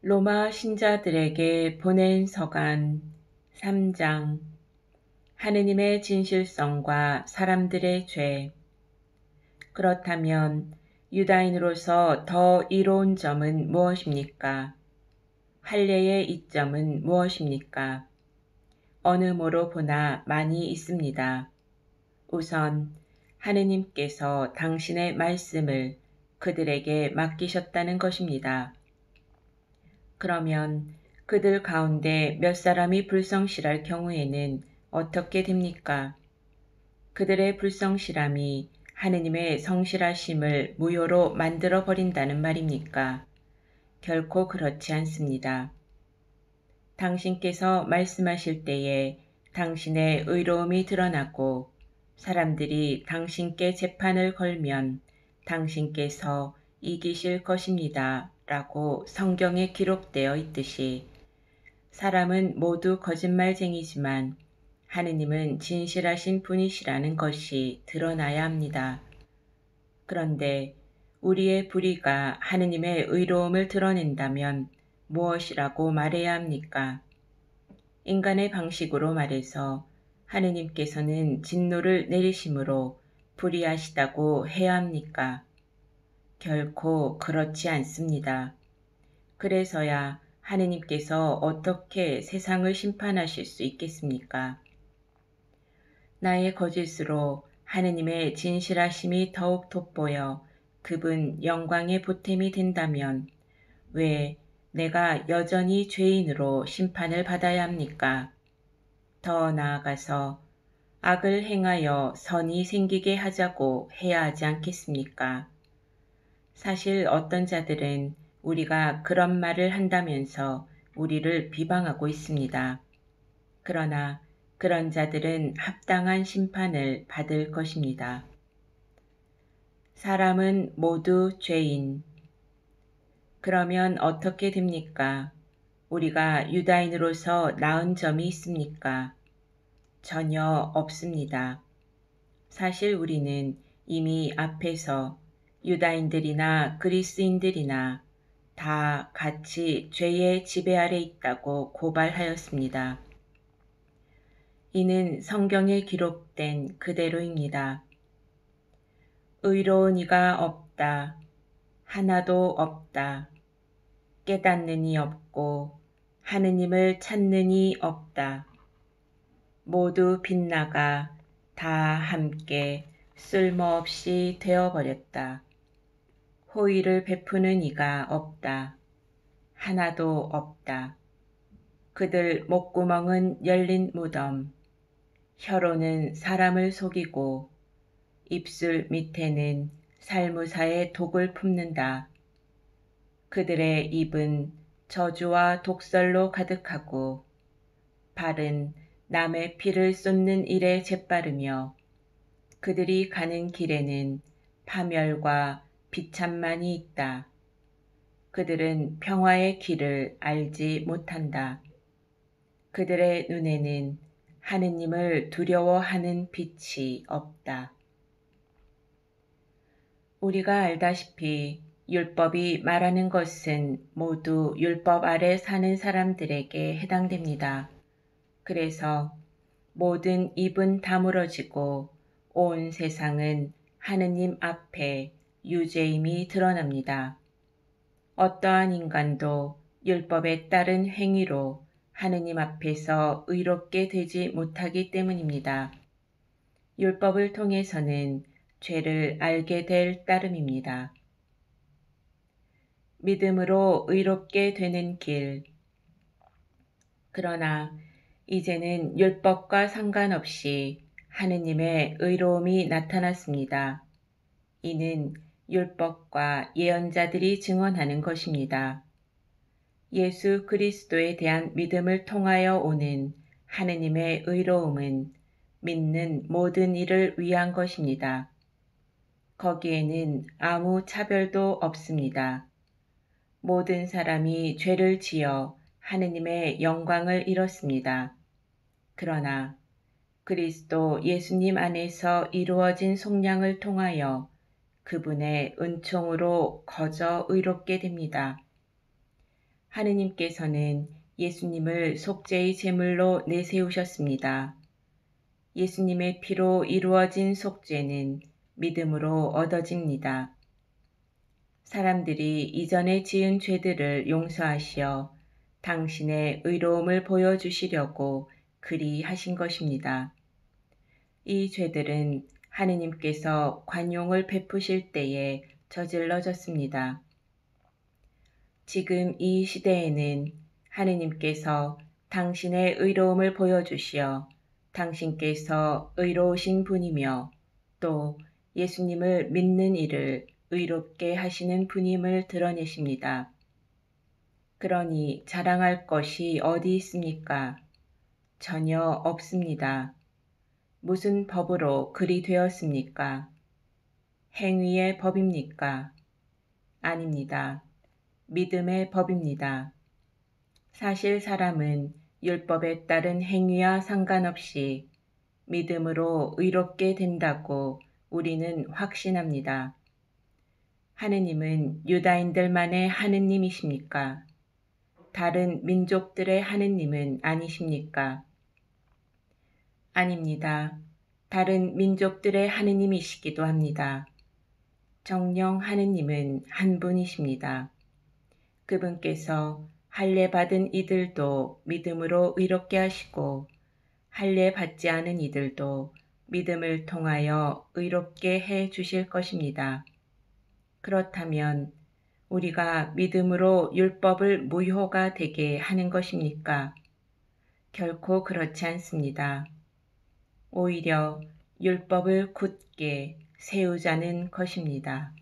로마 신자들에게 보낸 서간 3장. 하느님의 진실성과 사람들의 죄. 그렇다면 유다인으로서 더 이로운 점은 무엇입니까? 할례의 이점은 무엇입니까? 어느 모로 보나 많이 있습니다. 우선 하느님께서 당신의 말씀을 그들에게 맡기셨다는 것입니다. 그러면 그들 가운데 몇 사람이 불성실할 경우에는 어떻게 됩니까? 그들의 불성실함이 하느님의 성실하심을 무효로 만들어 버린다는 말입니까? 결코 그렇지 않습니다. 당신께서 말씀하실 때에 당신의 의로움이 드러나고 사람들이 당신께 재판을 걸면 당신께서 이기실 것입니다. 라고 성경에 기록되어 있듯이 사람은 모두 거짓말쟁이지만 하느님은 진실하신 분이시라는 것이 드러나야 합니다. 그런데 우리의 불의가 하느님의 의로움을 드러낸다면 무엇이라고 말해야 합니까? 인간의 방식으로 말해서 하느님께서는 진노를 내리심으로 불의하시다고 해야 합니까? 결코 그렇지 않습니다. 그래서야 하느님께서 어떻게 세상을 심판하실 수 있겠습니까? 나의 거짓으로 하느님의 진실하심이 더욱 돋보여 그분 영광의 보탬이 된다면 왜 내가 여전히 죄인으로 심판을 받아야 합니까? 더 나아가서 악을 행하여 선이 생기게 하자고 해야 하지 않겠습니까? 사실 어떤 자들은 우리가 그런 말을 한다면서 우리를 비방하고 있습니다. 그러나 그런 자들은 합당한 심판을 받을 것입니다. 사람은 모두 죄인. 그러면 어떻게 됩니까? 우리가 유다인으로서 나은 점이 있습니까? 전혀 없습니다. 사실 우리는 이미 앞에서 유다인들이나 그리스인들이나 다 같이 죄의 지배 아래 있다고 고발하였습니다. 이는 성경에 기록된 그대로입니다. 의로운 이가 없다. 하나도 없다. 깨닫는 이 없고 하느님을 찾는 이 없다. 모두 빗나가 다 함께 쓸모없이 되어버렸다. 호의를 베푸는 이가 없다. 하나도 없다. 그들 목구멍은 열린 무덤. 혀로는 사람을 속이고 입술 밑에는 살무사의 독을 품는다. 그들의 입은 저주와 독설로 가득하고 발은 남의 피를 쏟는 일에 재빠르며 그들이 가는 길에는 파멸과 비참만이 있다. 그들은 평화의 길을 알지 못한다. 그들의 눈에는 하느님을 두려워하는 빛이 없다. 우리가 알다시피 율법이 말하는 것은 모두 율법 아래 사는 사람들에게 해당됩니다. 그래서 모든 입은 다물어지고 온 세상은 하느님 앞에 유죄임이 드러납니다. 어떠한 인간도 율법에 따른 행위로 하느님 앞에서 의롭게 되지 못하기 때문입니다. 율법을 통해서는 죄를 알게 될 따름입니다. 믿음으로 의롭게 되는 길. 그러나 이제는 율법과 상관없이 하느님의 의로움이 나타났습니다. 이는 율법과 예언자들이 증언하는 것입니다. 예수 그리스도에 대한 믿음을 통하여 오는 하느님의 의로움은 믿는 모든 이를 위한 것입니다. 거기에는 아무 차별도 없습니다. 모든 사람이 죄를 지어 하느님의 영광을 잃었습니다. 그러나 그리스도 예수님 안에서 이루어진 속량을 통하여 그분의 은총으로 거저 의롭게 됩니다. 하느님께서는 예수님을 속죄의 제물로 내세우셨습니다. 예수님의 피로 이루어진 속죄는 믿음으로 얻어집니다. 사람들이 이전에 지은 죄들을 용서하시어 당신의 의로움을 보여주시려고 그리 하신 것입니다. 이 죄들은 하느님께서 관용을 베푸실 때에 저질러졌습니다. 지금 이 시대에는 하느님께서 당신의 의로움을 보여주시어 당신께서 의로우신 분이며 또 예수님을 믿는 이를 의롭게 하시는 분임을 드러내십니다. 그러니 자랑할 것이 어디 있습니까? 전혀 없습니다. 무슨 법으로 그리 되었습니까? 행위의 법입니까? 아닙니다. 믿음의 법입니다. 사실 사람은 율법에 따른 행위와 상관없이 믿음으로 의롭게 된다고 우리는 확신합니다. 하느님은 유다인들만의 하느님이십니까? 다른 민족들의 하느님은 아니십니까? 아닙니다. 다른 민족들의 하느님이시기도 합니다. 정녕 하느님은 한 분이십니다. 그분께서 할례 받은 이들도 믿음으로 의롭게 하시고 할례 받지 않은 이들도 믿음을 통하여 의롭게 해 주실 것입니다. 그렇다면 우리가 믿음으로 율법을 무효가 되게 하는 것입니까? 결코 그렇지 않습니다. 오히려 율법을 굳게 세우자는 것입니다.